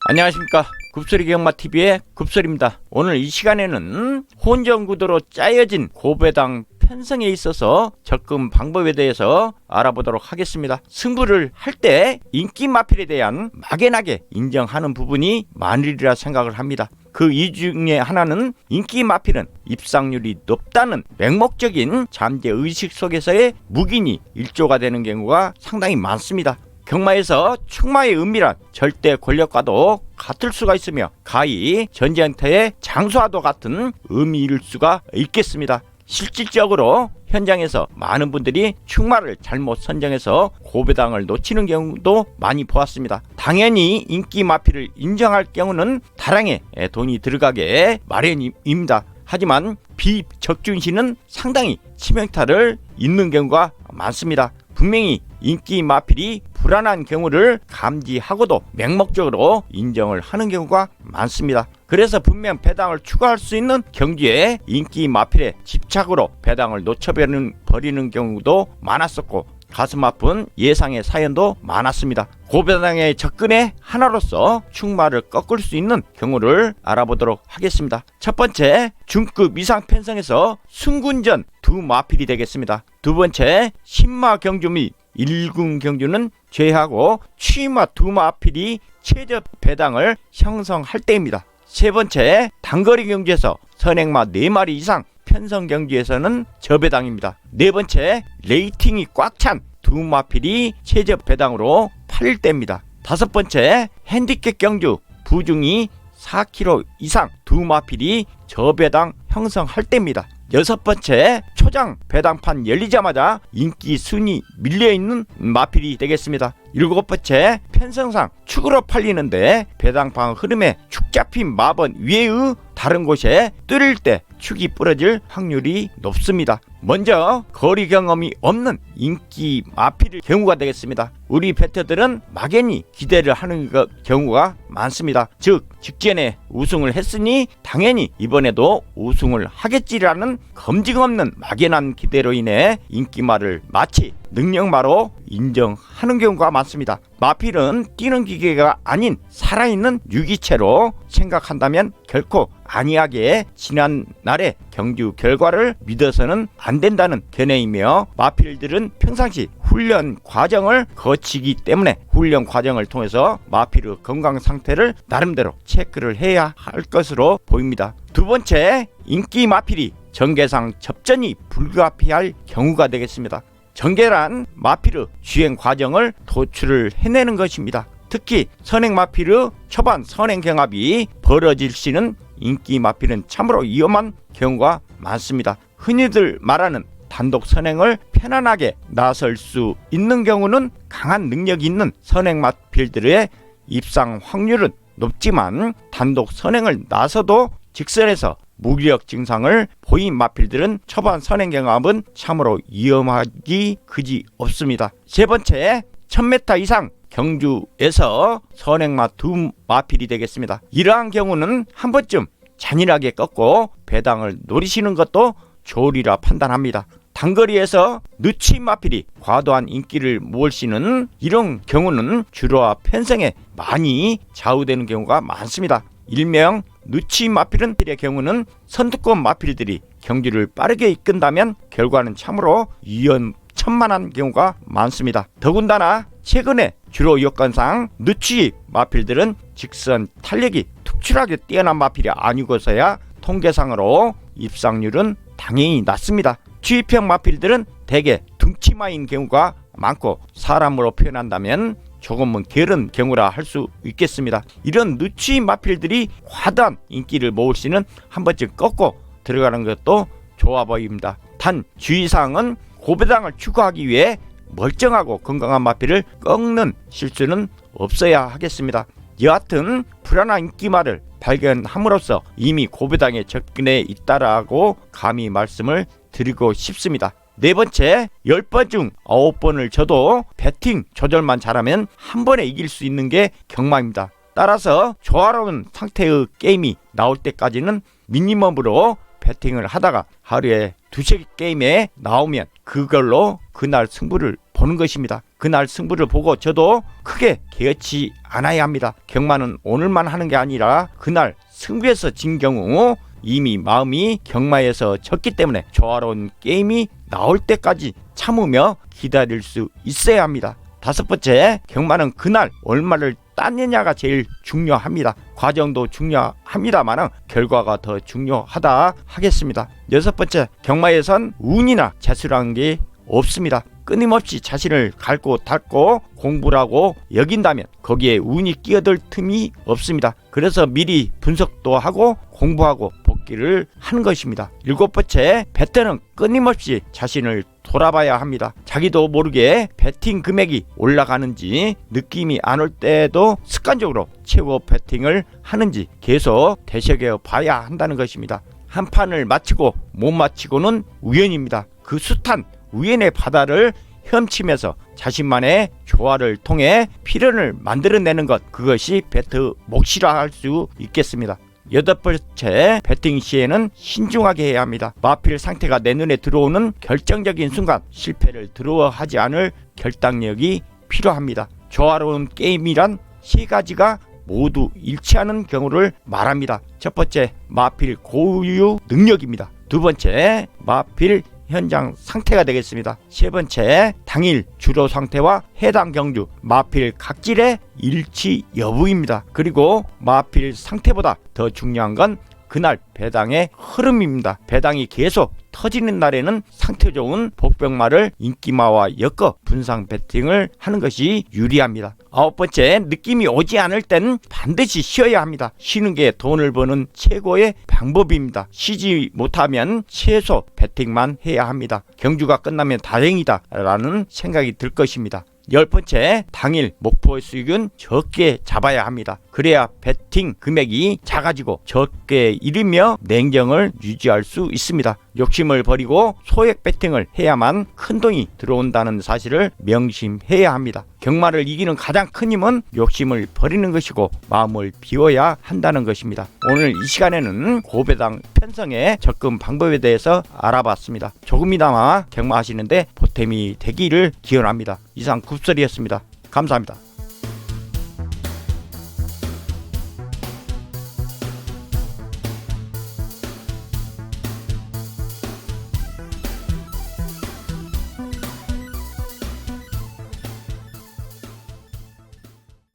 안녕하십니까. 굽소리 경마TV의 굽소리입니다. 오늘 이 시간에는 혼전구도로 짜여진 고배당 편성에 있어서 접근 방법에 대해서 알아보도록 하겠습니다. 승부를 할 때 인기 마필에 대한 막연하게 인정하는 부분이 많으리라 생각을 합니다. 그 이 중에 하나는 인기 마필은 입상률이 높다는 맹목적인 잠재의식 속에서의 묵인이 일조가 되는 경우가 상당히 많습니다. 경마에서 충마의 은밀한 절대 권력과도 같을 수가 있으며 가히 전쟁터의 장수와도 같은 의미일 수가 있겠습니다. 실질적으로 현장에서 많은 분들이 충마를 잘못 선정해서 고배당을 놓치는 경우도 많이 보았습니다. 당연히 인기 마필을 인정할 경우는 다량의 돈이 들어가게 마련입니다. 하지만 비적준시는 상당히 치명타를 입는 경우가 많습니다. 분명히 인기 마필이 불안한 경우를 감지하고도 맹목적으로 인정을 하는 경우가 많습니다. 그래서 분명 배당을 추가할 수 있는 경주에 인기 마필의 집착으로 배당을 놓쳐버리는 경우도 많았었고 가슴 아픈 예상의 사연도 많았습니다. 고배당의 접근의 하나로서 충마를 꺾을 수 있는 경우를 알아보도록 하겠습니다. 첫 번째, 중급 이상 편성에서 승군전 두 마필이 되겠습니다. 두 번째, 신마 경주 및 1군 경주는 제외하고 취마 두 마필이 최저 배당을 형성할 때입니다. 세 번째, 단거리 경주에서 선행마 4마리 이상 편성 경주에서는 저배당입니다. 네 번째, 레이팅이 꽉 찬 두 마필이 최저 배당으로 팔릴 때입니다. 다섯 번째, 핸디캡 경주 부중이 4kg 이상 두 마필이 저배당 형성할 때입니다. 여섯 번째, 초장 배당판 열리자마자 인기 순위 밀려있는 마필이 되겠습니다. 일곱 번째, 편성상 축으로 팔리는데 배당판 흐름에 축 잡힌 마번 위에의 다른 곳에 뚫릴 때 축이 부러질 확률이 높습니다. 먼저 거리 경험이 없는 인기 마필의 경우가 되겠습니다. 우리 베터들은 막연히 기대를 하는 경우가 많습니다. 즉 직전에 우승을 했으니 당연히 이번에도 우승을 하겠지라는 검증 없는 막연한 기대로 인해 인기마를 마치 능력마로 인정하는 경우가 많습니다. 마필은 뛰는 기계가 아닌 살아있는 유기체로 생각한다면 결코 안이하게 지난날의 경주 결과를 믿어서는 안 된다는 견해이며, 마필들은 평상시 훈련 과정을 거치기 때문에 훈련 과정을 통해서 마필의 건강 상태를 나름대로 체크를 해야 할 것으로 보입니다. 두 번째, 인기 마필이 전개상 접전이 불가피할 경우가 되겠습니다. 전개란 마필의 주행 과정을 도출을 해내는 것입니다. 특히 선행 마필의 초반 선행 경합이 벌어질 시는 인기 마필은 참으로 위험한 경우가 많습니다. 흔히들 말하는 단독 선행을 편안하게 나설 수 있는 경우는 강한 능력이 있는 선행 마필들의 입상 확률은 높지만, 단독 선행을 나서도 직선에서 무기력 증상을 보인 마필들은 초반 선행 경합은 참으로 위험하기 그지 없습니다. 세 번째, 1000m 이상 경주에서 선행마 두 마필이 되겠습니다. 이러한 경우는 한 번쯤 잔인하게 꺾고 배당을 노리시는 것도 좋으리라 판단합니다. 단거리에서 늦치 마필이 과도한 인기를 모을시는 이런 경우는 주로와 편성에 많이 좌우되는 경우가 많습니다. 일명 늦치 마필의 경우는 선두권 마필들이 경주를 빠르게 이끈다면 결과는 참으로 위험천만한 경우가 많습니다. 더군다나 최근에 주로 여건상 늦치 마필들은 직선 탄력이 특출하게 뛰어난 마필이 아니고서야 통계상으로 입상률은 당연히 낮습니다. 주입형 마필들은 대개 둥치마인 경우가 많고, 사람으로 표현한다면 조금은 게으른 경우라 할 수 있겠습니다. 이런 늦치 마필들이 과다한 인기를 모을 시는 한 번쯤 꺾고 들어가는 것도 좋아 보입니다. 단 주의사항은 고배당을 추구하기 위해 멀쩡하고 건강한 마필을 꺾는 실수는 없어야 하겠습니다. 여하튼 불안한 인기마를 발견함으로써 이미 고배당에 접근해 있다라고 감히 말씀을 드리고 싶습니다. 네 번째, 10번 중 9번을 져도 배팅 조절만 잘하면 한 번에 이길 수 있는 게 경마입니다. 따라서 조화로운 상태의 게임이 나올 때까지는 미니멈으로 배팅을 하다가 하루에 두세 개 게임에 나오면 그걸로 그날 승부를 보는 것입니다. 그날 승부를 보고 저도 크게 개의치 않아야 합니다. 경마는 오늘만 하는 게 아니라 그날 승부에서 진 경우 이미 마음이 경마에서 졌기 때문에 조화로운 게임이 나올 때까지 참으며 기다릴 수 있어야 합니다. 다섯 번째, 경마는 그날 얼마를 따느냐가 제일 중요합니다. 과정도 중요합니다만 결과가 더 중요하다 하겠습니다. 여섯 번째, 경마에선 운이나 재수라는 게 없습니다. 끊임없이 자신을 갈고 닦고 공부를 하고 여긴다면 거기에 운이 끼어들 틈이 없습니다. 그래서 미리 분석도 하고 공부하고 복기를 하는 것입니다. 일곱 번째, 배때는 끊임없이 자신을 돌아봐야 합니다. 자기도 모르게 배팅 금액이 올라가는지 느낌이 안 올 때도 습관적으로 최고 배팅을 하는지 계속 되새겨 봐야 한다는 것입니다. 한 판을 마치고 못 마치고는 우연입니다. 그 숱한 우연의 바다를 헤엄치면서 자신만의 조화를 통해 필연을 만들어내는 것, 그것이 배트 몫이라 할 수 있겠습니다. 여덟 번째, 배팅 시에는 신중하게 해야 합니다. 마필 상태가 내 눈에 들어오는 결정적인 순간 실패를 두려워하지 않을 결단력이 필요합니다. 조화로운 게임이란 세 가지가 모두 일치하는 경우를 말합니다. 첫 번째, 마필 고유 능력입니다. 두 번째, 마필 현장 상태가 되겠습니다. 세 번째, 당일 주로 상태와 해당 경주 마필 각질의 일치 여부입니다. 그리고 마필 상태보다 더 중요한 건 그날 배당의 흐름입니다. 배당이 계속 터지는 날에는 상태 좋은 복병마를 인기마와 엮어 분산 배팅을 하는 것이 유리합니다. 아홉 번째, 느낌이 오지 않을 땐 반드시 쉬어야 합니다. 쉬는 게 돈을 버는 최고의 방법입니다. 쉬지 못하면 최소 배팅만 해야 합니다. 경주가 끝나면 다행이다 라는 생각이 들 것입니다. 열 번째, 당일 목표 수익은 적게 잡아야 합니다. 그래야 배팅 금액이 작아지고 적게 잃으며 냉정을 유지할 수 있습니다. 욕심을 버리고 소액 배팅을 해야만 큰돈이 들어온다는 사실을 명심해야 합니다. 경마를 이기는 가장 큰 힘은 욕심을 버리는 것이고 마음을 비워야 한다는 것입니다. 오늘 이 시간에는 고배당 편성의 접근 방법에 대해서 알아봤습니다. 조금이나마 경마하시는데 보탬이 되기를 기원합니다. 이상 굽설이었습니다. 감사합니다.